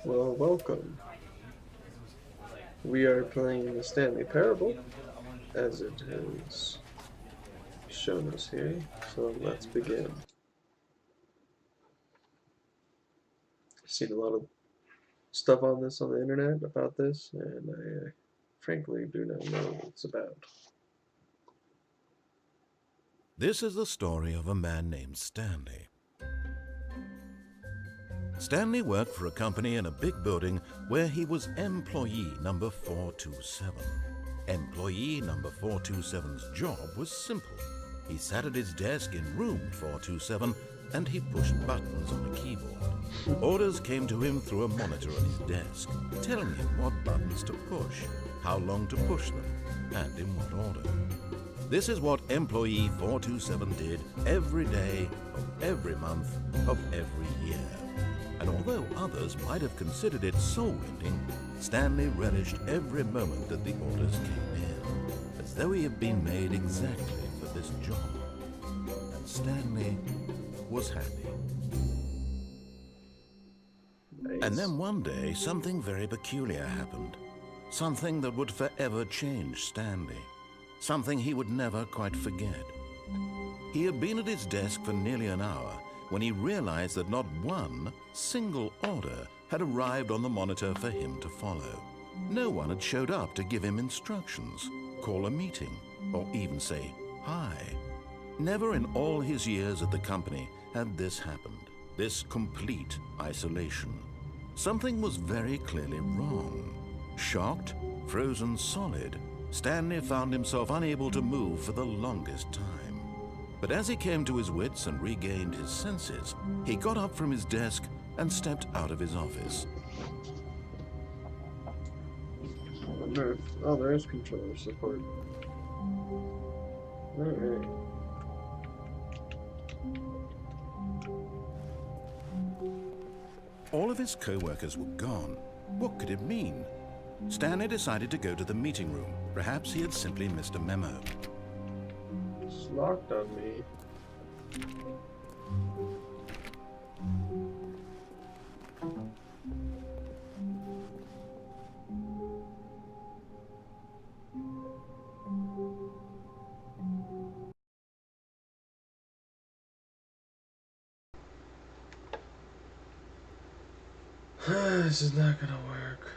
Well, welcome. We are playing the Stanley Parable, as it has shown us here. So let's begin. I've seen a lot of stuff on this on the internet about this, and I frankly do not know what it's about. This is the story of a man named Stanley. Stanley worked for a company in a big building where he was employee number 427. Employee number 427's job was simple. He sat at his desk in room 427 and he pushed buttons on a keyboard. Orders came to him through a monitor on his desk, telling him what buttons to push, how long to push them, and in what order. This is what employee 427 did every day of every month of every year. And although others might have considered it soul-rending, Stanley relished every moment that the orders came in, as though he had been made exactly for this job. And Stanley was happy. Nice. And then one day, something very peculiar happened. Something that would forever change Stanley. Something he would never quite forget. He had been at his desk for nearly an hour when he realized that not one single order had arrived on the monitor for him to follow. No one had showed up to give him instructions, call a meeting, or even say hi. Never in all his years at the company had this happened, this complete isolation. Something was very clearly wrong. Shocked, frozen solid, Stanley found himself unable to move for the longest time. But as he came to his wits and regained his senses, he got up from his desk and stepped out of his office. I wonder if... Oh, there is controller support. Alright. All of his co-workers were gone. What could it mean? Stanley decided to go to the meeting room. Perhaps he had simply missed a memo. It's locked on me. This is not gonna work.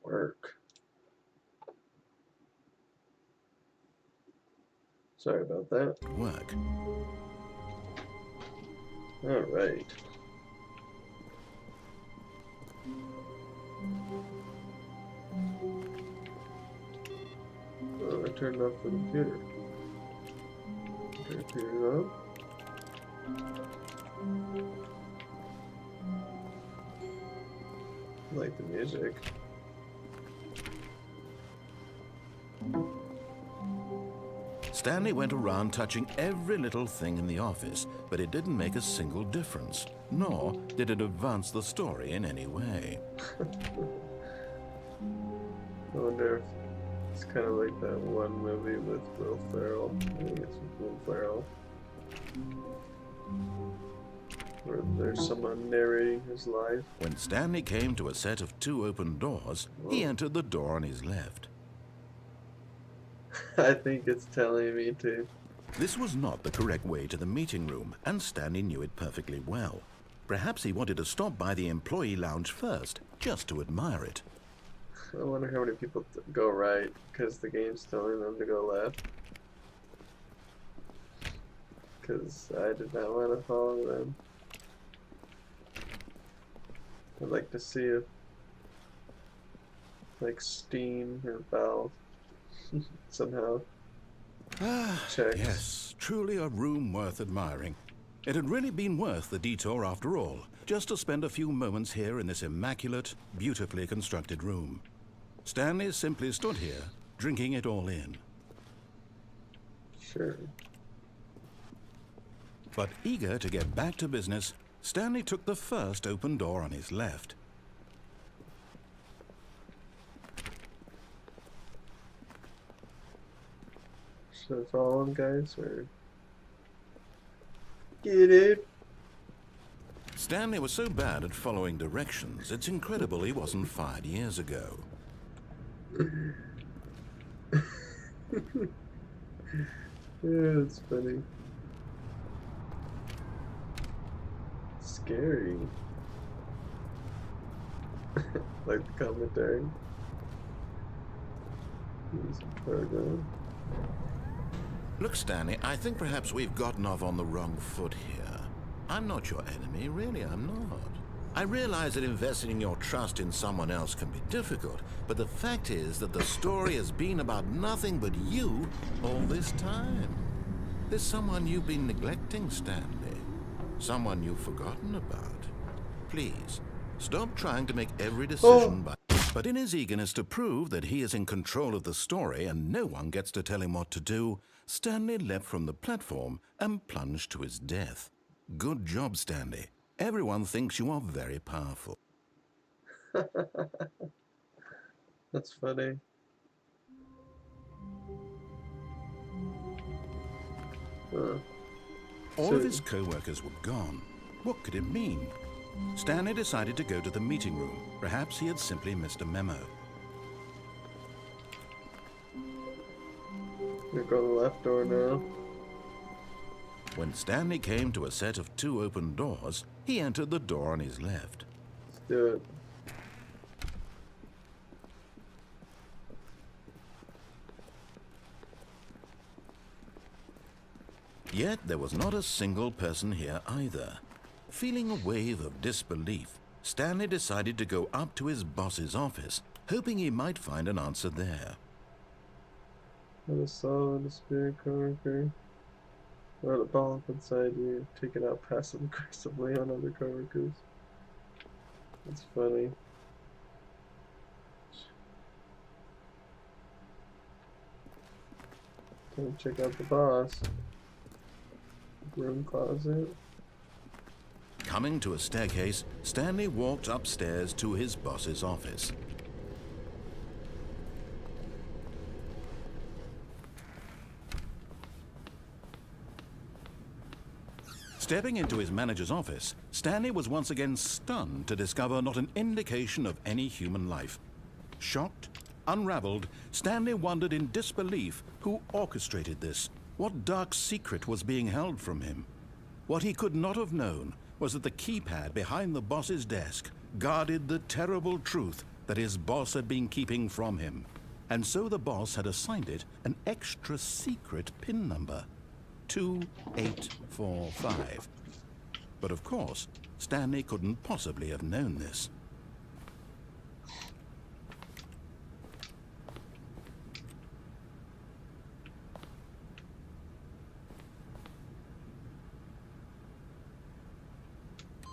Work. Sorry about that. Work. Alright. Oh, I turned off the computer. Computer on. I like the music. Stanley went around touching every little thing in the office, but it didn't make a single difference, nor did it advance the story in any way. I wonder if it's kind of like that one movie with Will Ferrell. I think it's with Will Ferrell. Where there's someone narrating his life. When Stanley came to a set of 2 open doors, he entered the door on his left. I think it's telling me to. This was not the correct way to the meeting room, and Stanley knew it perfectly well. Perhaps he wanted to stop by the employee lounge first, just to admire it. I wonder how many people go right because the game's telling them to go left. Because I did not want to follow them. I'd like to see if, like, Steam or Valve somehow checks. Yes, truly a room worth admiring. It had really been worth the detour after all, just to spend a few moments here in this immaculate, beautifully constructed room. Stanley simply stood here, drinking it all in. Sure. But eager to get back to business, Stanley took the first open door on his left. Should I follow him, guys, or get it? Stanley was so bad at following directions, it's incredible he wasn't fired years ago. Yeah, it's funny. Scary. Like the commentary. Here's a cargo. Look, Stanley, I think perhaps we've gotten off on the wrong foot here. I'm not your enemy, really, I'm not. I realize that investing your trust in someone else can be difficult, but the fact is that the story has been about nothing but you all this time. There's someone you've been neglecting, Stanley. Someone you've forgotten about. Please, stop trying to make every decision by... But in his eagerness to prove that he is in control of the story and no one gets to tell him what to do, Stanley leapt from the platform and plunged to his death. Good job, Stanley. Everyone thinks you are very powerful. That's funny. All of his co-workers were gone. What could it mean? Stanley decided to go to the meeting room. Perhaps he had simply missed a memo. You're going the left door now. When Stanley came to a set of 2 open doors, he entered the door on his left. Let's do it. Yet there was not a single person here either. Feeling a wave of disbelief, Stanley decided to go up to his boss's office, hoping he might find an answer there. What a solid spirit coworker. Let a ball up inside you, take it out passive aggressively on other coworkers. That's funny. Time to check out the boss. Room closet. Coming to a staircase, Stanley walked upstairs to his boss's office. Stepping into his manager's office, Stanley was once again stunned to discover not an indication of any human life. Shocked, unraveled, Stanley wondered in disbelief who orchestrated this. What dark secret was being held from him? What he could not have known was that the keypad behind the boss's desk guarded the terrible truth that his boss had been keeping from him. And so the boss had assigned it an extra secret PIN number. 2845. But of course, Stanley couldn't possibly have known this.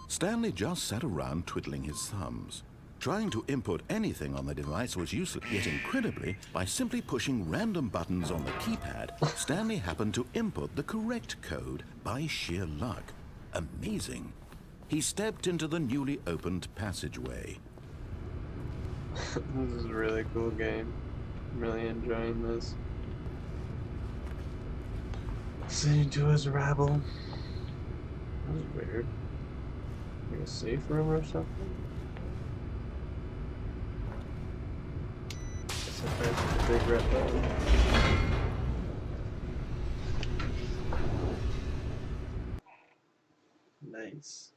Stanley just sat around twiddling his thumbs. Trying to input anything on the device was useless, yet incredibly, by simply pushing random buttons on the keypad, Stanley happened to input the correct code by sheer luck. Amazing. He stepped into the newly opened passageway. This is a really cool game. I'm really enjoying this. Sitting to his rabble. That was weird. Like a safe room or something? Sometimes it's a big red button. Nice.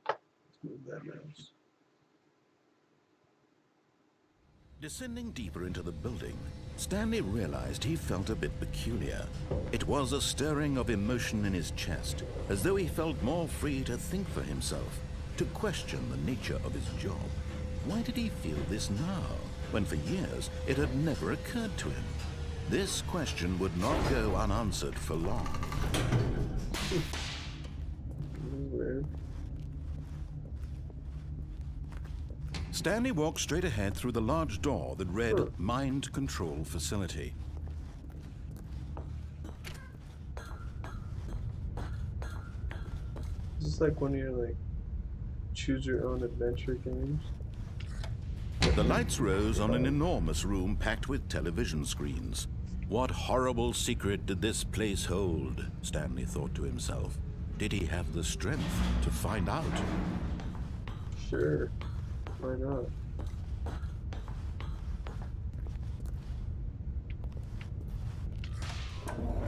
Let's move that mouse. Descending deeper into the building, Stanley realized he felt a bit peculiar. It was a stirring of emotion in his chest, as though he felt more free to think for himself, to question the nature of his job. Why did he feel this now, when for years it had never occurred to him? This question would not go unanswered for long. Weird. Stanley walked straight ahead through the large door that read Huh. Mind Control Facility. This is like one of your like choose your own adventure games. The lights rose on an enormous room packed with television screens. What horrible secret did this place hold? Stanley thought to himself. Did he have the strength to find out? Sure. Why not?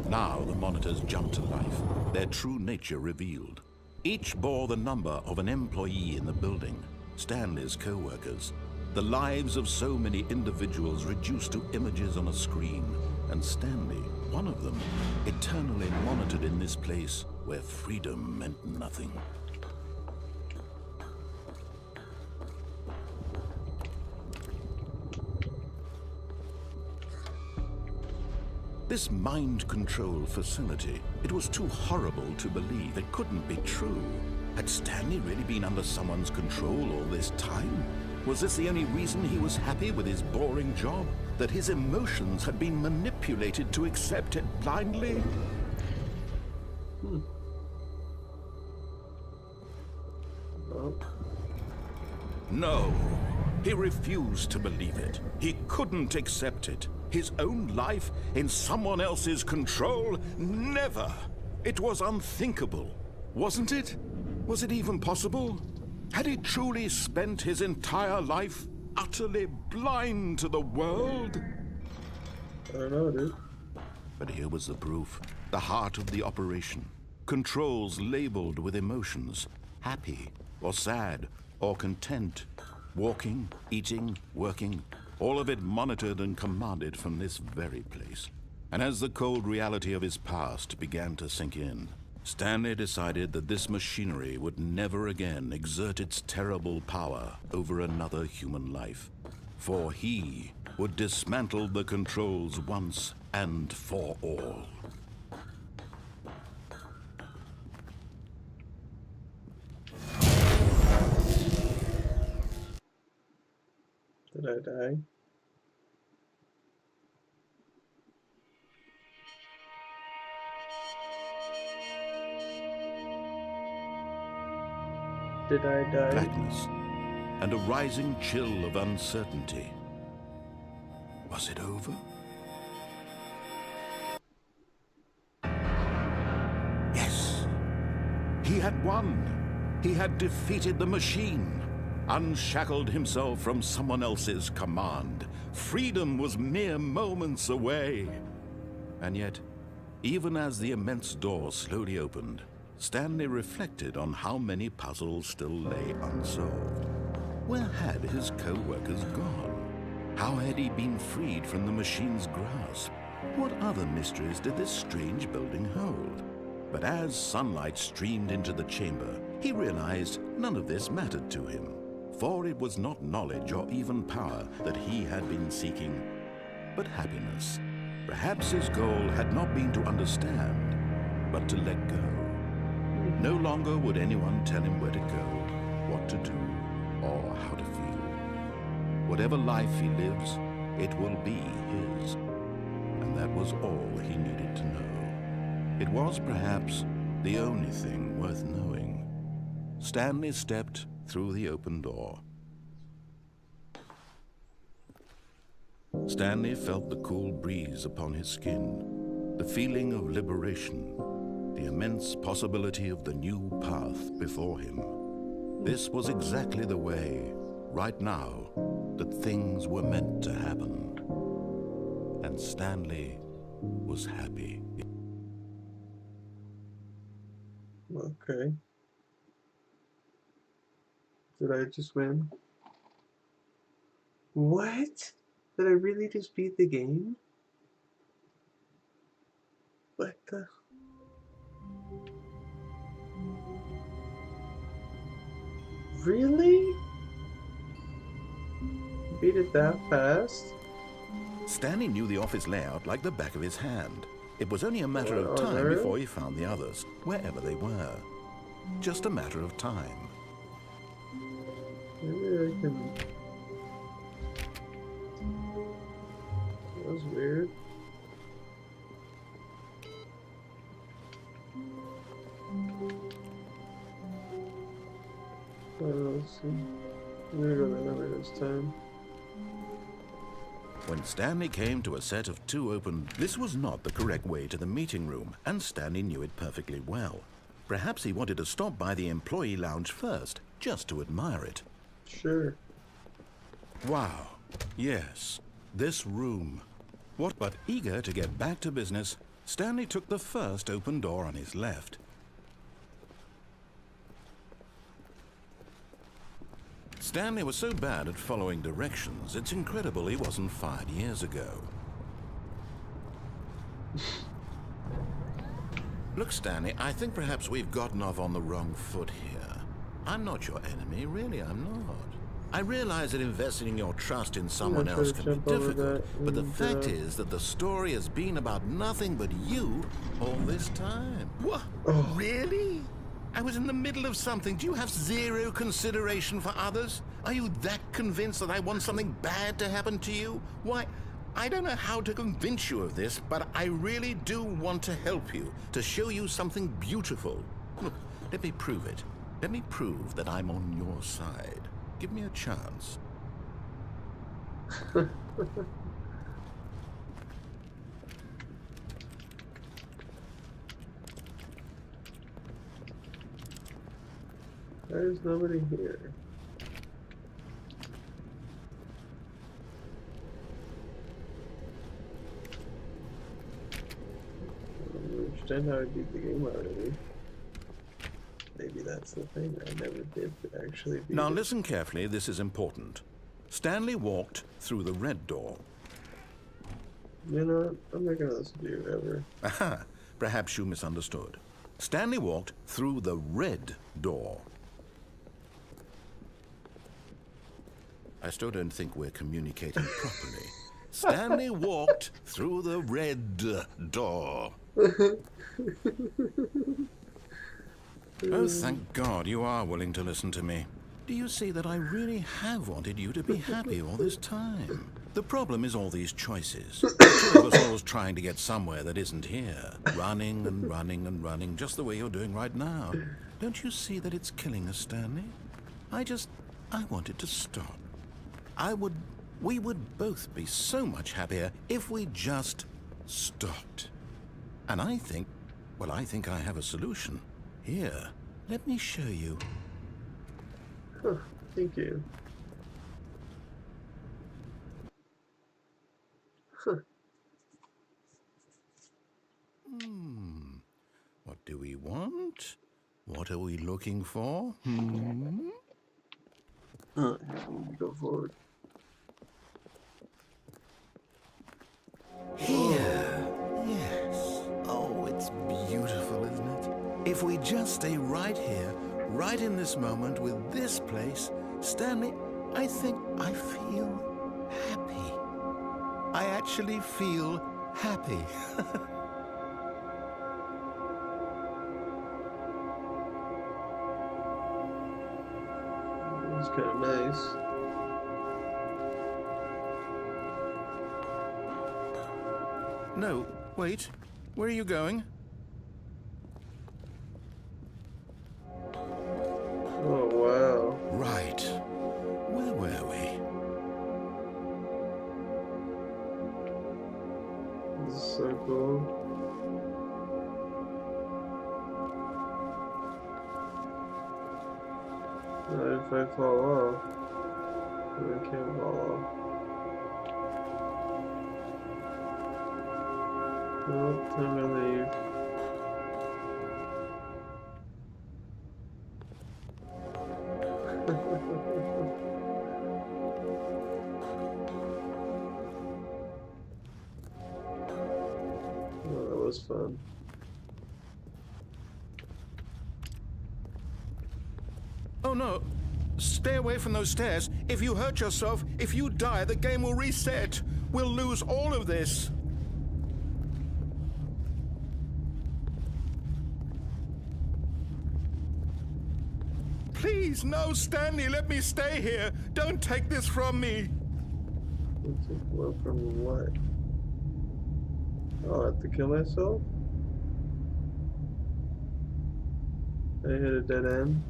Now the monitors jumped to life, their true nature revealed. Each bore the number of an employee in the building, Stanley's co-workers. The lives of so many individuals reduced to images on a screen, and Stanley, one of them, eternally monitored in this place where freedom meant nothing. This mind control facility, it was too horrible to believe. It couldn't be true. Had Stanley really been under someone's control all this time? Was this the only reason he was happy with his boring job? That his emotions had been manipulated to accept it blindly? Oh. No, he refused to believe it. He couldn't accept it. His own life in someone else's control? Never! It was unthinkable, wasn't it? Was it even possible? Had he truly spent his entire life utterly blind to the world? I don't know, dude. But here was the proof. The heart of the operation. Controls labeled with emotions. Happy, or sad, or content. Walking, eating, working. All of it monitored and commanded from this very place. And as the cold reality of his past began to sink in, Stanley decided that this machinery would never again exert its terrible power over another human life. For he would dismantle the controls once and for all. Did I die? Did I die? Blackness and a rising chill of uncertainty. Was it over? Yes. He had won. He had defeated the machine, unshackled himself from someone else's command. Freedom was mere moments away. And yet, even as the immense door slowly opened, Stanley reflected on how many puzzles still lay unsolved. Where had his co-workers gone? How had he been freed from the machine's grasp? What other mysteries did this strange building hold? But as sunlight streamed into the chamber, he realized none of this mattered to him. For it was not knowledge or even power that he had been seeking, but happiness. Perhaps his goal had not been to understand, but to let go. No longer would anyone tell him where to go, what to do, or how to feel. Whatever life he lives, it will be his. And that was all he needed to know. It was perhaps the only thing worth knowing. Stanley stepped through the open door. Stanley felt the cool breeze upon his skin, the feeling of liberation, the immense possibility of the new path before him. This was exactly the way, right now, that things were meant to happen. And Stanley was happy. Okay. Did I just win? What? Did I really just beat the game? What the? Really? Beat it that fast? Stanley knew the office layout like the back of his hand. It was only a matter of time really? before he found the others, wherever they were. Just a matter of time. Maybe fucking... That was weird. Let's see. I'm gonna go that way this time. When Stanley came to a set of two open, this was not the correct way to the meeting room, and Stanley knew it perfectly well. Perhaps he wanted to stop by the employee lounge first, just to admire it. Sure. Wow. Yes, this room. What? But eager to get back to business, Stanley took the first open door on his left. Stanley was so bad at following directions, it's incredible he wasn't fired years ago. Look, Stanley, I think perhaps we've gotten off on the wrong foot here. I'm not your enemy, really, I'm not. I realize that investing your trust in someone else can be difficult, but the fact is that the story has been about nothing but you all this time. What? Oh. Really? I was in the middle of something. Do you have zero consideration for others? Are you that convinced that I want something bad to happen to you? Why, I don't know how to convince you of this, but I really do want to help you, to show you something beautiful. Look, let me prove it. Let me prove that I'm on your side. Give me a chance. There's nobody here. I don't understand how I beat the game already. Maybe that's the thing. I never did actually beat Now it. listen carefully, this is important. Stanley walked through the red door. You know what? I'm not gonna listen to you ever. Aha, perhaps you misunderstood. Stanley walked through the red door. I still don't think we're communicating properly. Stanley walked through the red door. Oh, thank God you are willing to listen to me. Do you see that I really have wanted you to be happy all this time? The problem is all these choices. The two of us always trying to get somewhere that isn't here. Running and running and running, just the way you're doing right now. Don't you see that it's killing us, Stanley? I want it to stop. We would both be so much happier if we just stopped. And I think I have a solution. Here, let me show you. Huh, thank you. Huh. What do we want? What are we looking for? Go forward. Here. Yes. Oh, it's beautiful, isn't it? If we just stay right here, right in this moment with this place, Stanley, I think I feel happy. I actually feel happy. It's kind of nice. No, wait. Where are you going? Oh, wow. Right. Where were we? This is so cool. If I fall off, then I can't fall off. No, time to leave. Oh, that was fun. Oh no! Stay away from those stairs. If you hurt yourself, if you die, the game will reset. We'll lose all of this. Please! Please, no, Stanley, let me stay here. Don't take this from me. Take what from what? Oh, I have to kill myself? I hit a dead end.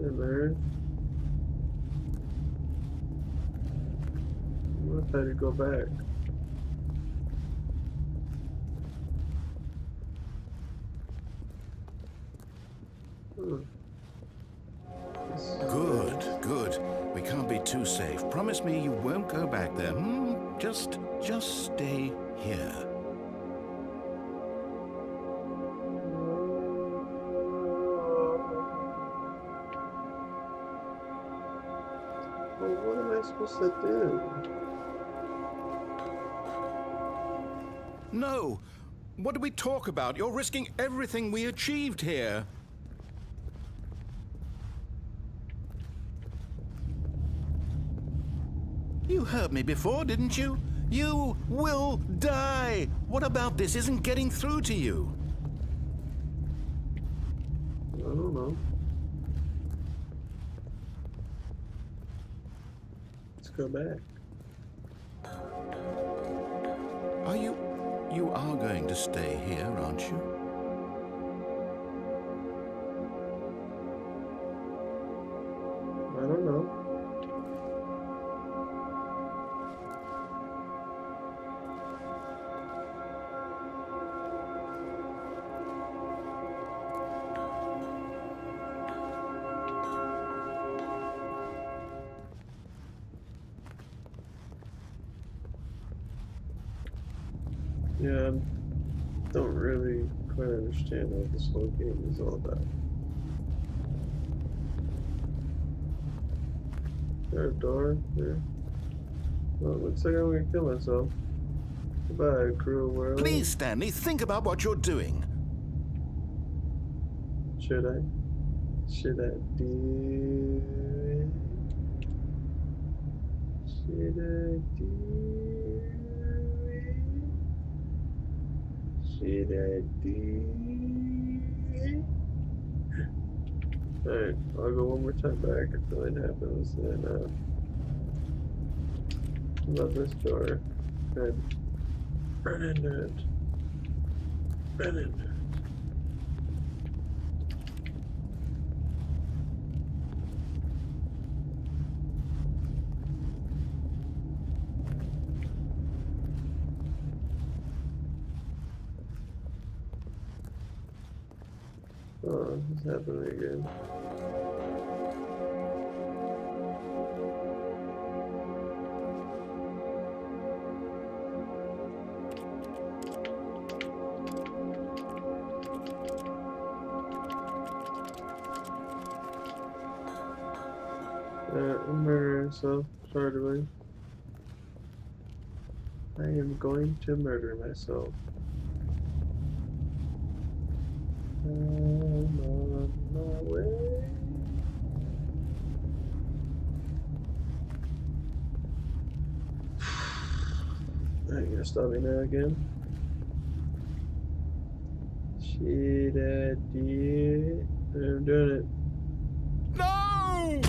There. What if I had to go back? Good, good. We can't be too safe. Promise me you won't go back there. Just stay here. Well, what am I supposed to do? No. What do we talk about? You're risking everything we achieved here. You heard me before, didn't you? You will die. What about this isn't getting through to you? I don't know. Let's go back. You are going to stay here, aren't you? I don't know. Yeah, I don't really quite understand what this whole game is all about. Is there a door there? Well, it looks like I'm gonna kill myself. Goodbye, cruel world. Please, Stanley, think about what you're doing. Should I? Should I do it? Should I do it? Should I do it? Alright, I'll go one more time back until it happens, and love this door. Good. Run into it. Run into it. Oh, it's happening again. I'm murdering myself, shortly. I am going to murder myself. I'm on my way. Alright, you're gonna stop me now again? Shit, I did. I'm doing it. No!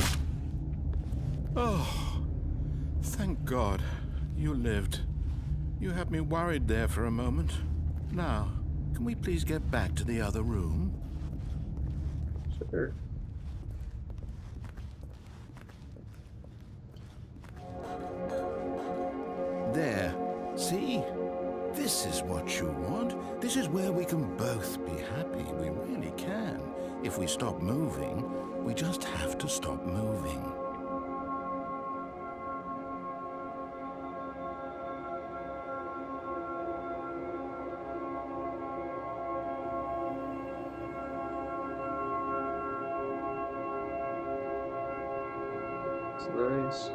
Oh, thank God you lived. You had me worried there for a moment. Now, can we please get back to the other room? Sure. There. See? This is what you want. This is where we can both be happy. We really can. If we stop moving, we just have to stop moving. It's nice.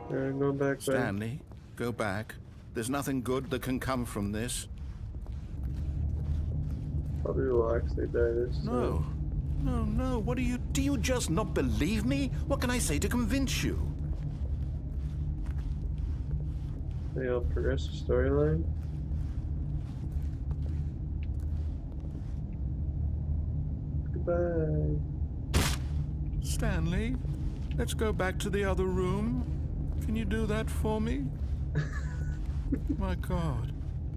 Alright, go back. Stanley, go back. There's nothing good that can come from this. Probably will actually die this time. No. No, no, what do you just not believe me? What can I say to convince you? The progressive storyline. Goodbye. Stanley, let's go back to the other room. Can you do that for me? My God,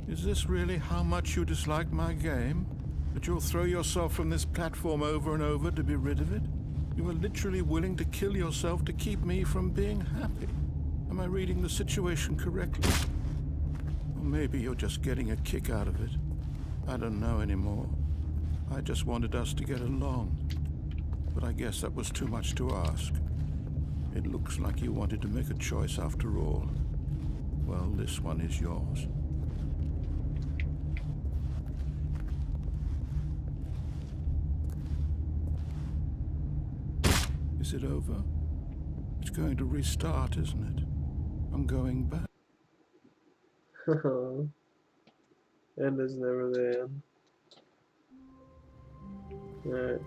is this really how much you dislike my game? That you'll throw yourself from this platform over and over to be rid of it? You are literally willing to kill yourself to keep me from being happy. Am I reading the situation correctly? Or maybe you're just getting a kick out of it. I don't know anymore. I just wanted us to get along. But I guess that was too much to ask. It looks like you wanted to make a choice after all. Well, this one is yours. Is it over? It's going to restart, isn't it? I'm going back. End is never the end. Alright.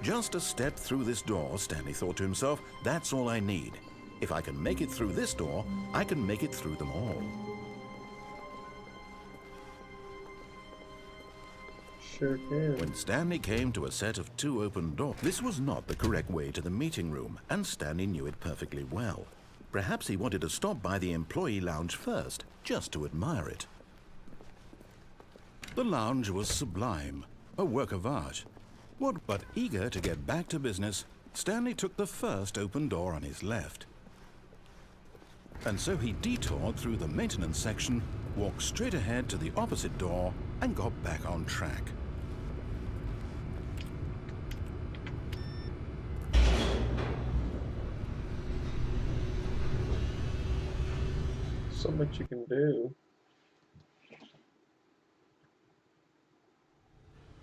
Just a step through this door, Stanley thought to himself. That's all I need. If I can make it through this door, I can make it through them all. Sure can. When Stanley came to a set of 2 open doors, this was not the correct way to the meeting room, and Stanley knew it perfectly well. Perhaps he wanted to stop by the employee lounge first, just to admire it. The lounge was sublime, a work of art. But eager to get back to business, Stanley took the first open door on his left. And so he detoured through the maintenance section, walked straight ahead to the opposite door, and got back on track. So much you can do.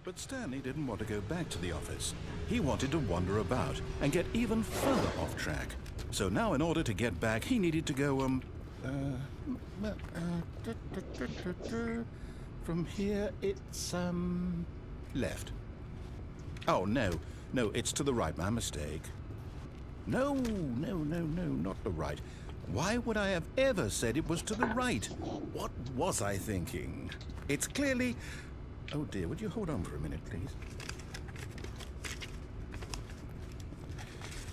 But Stanley didn't want to go back to the office. He wanted to wander about and get even further off track. So now in order to get back, he needed to go, from here it's, left. Oh, no, it's to the right, my mistake. No, not the right. Why would I have ever said it was to the right? What was I thinking? It's clearly... Oh dear, would you hold on for a minute, please?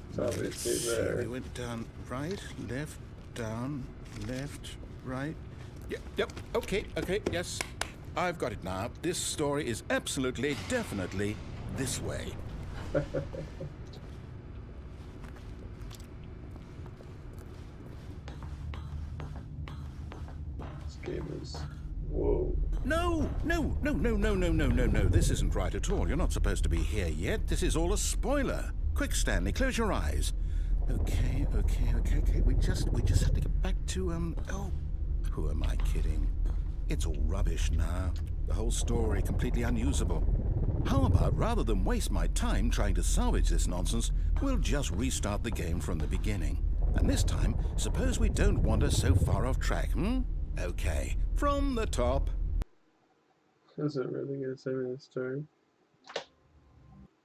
It's obviously there. We went down, right, left, down, left, right. Yep, okay, yes. I've got it now. This story is absolutely, definitely this way. This game is... Whoa. No. This isn't right at all. You're not supposed to be here yet. This is all a spoiler. Quick, Stanley, close your eyes. Okay. We just have to get back to, oh, who am I kidding? It's all rubbish now. The whole story completely unusable. How about, rather than waste my time trying to salvage this nonsense, we'll just restart the game from the beginning. And this time, suppose we don't wander so far off track, Okay, from the top. Is it really going to say me this story?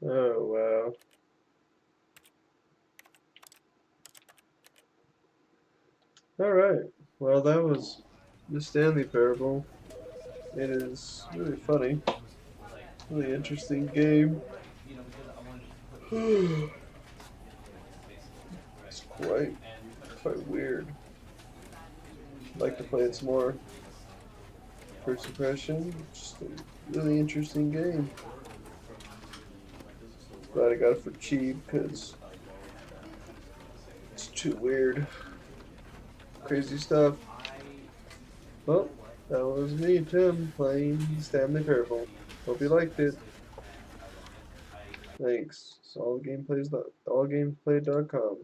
Oh, wow. Alright, well that was the Stanley Parable. It is really funny. Really interesting game. It's quite weird. I'd like to play it some more. First impression, just a really interesting game. Glad I got it for cheap because it's too weird. Crazy stuff. Well, that was me, Tim, playing Stanley Parable. Hope you liked it. Thanks. It's allgameplayed.com.